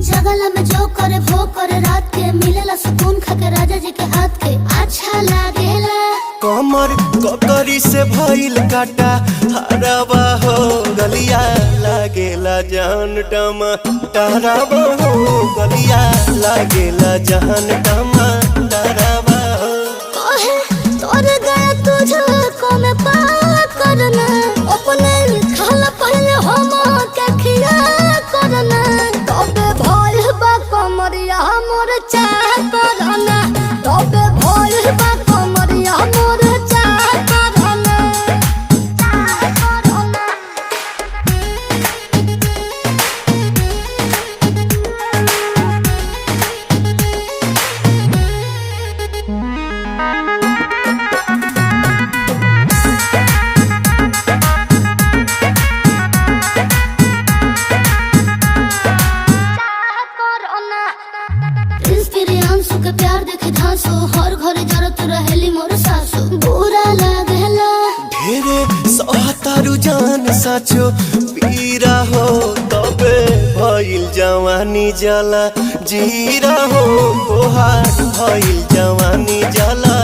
जगला में जो करे वो करे रात के मिलेला सुकून खाके राजा जी के हाथ के अच्छा लागेला। कमर ककरी से भइल काटा हराबा हो गलिया लागेला जान टमा डराबा हो गलिया लागेला जान टमा डराबा हो। कहे तोर गया तुझको मैं पार करना अपने खाला पहले हम के खिया करना तबे भइल बा कमरिया मोर चाह करना तबे भइल बा कमरिया मोर चाह करना चाह करना। प्रियांशु के प्यार देखे धांसो हर घरे जरत रहेली मोर सासु बुरा लागेला। ढेरे सहतारू जान साचो पीरा हो तबे भइल जवानी जला जीरा हो तोहार भइल जवानी जला।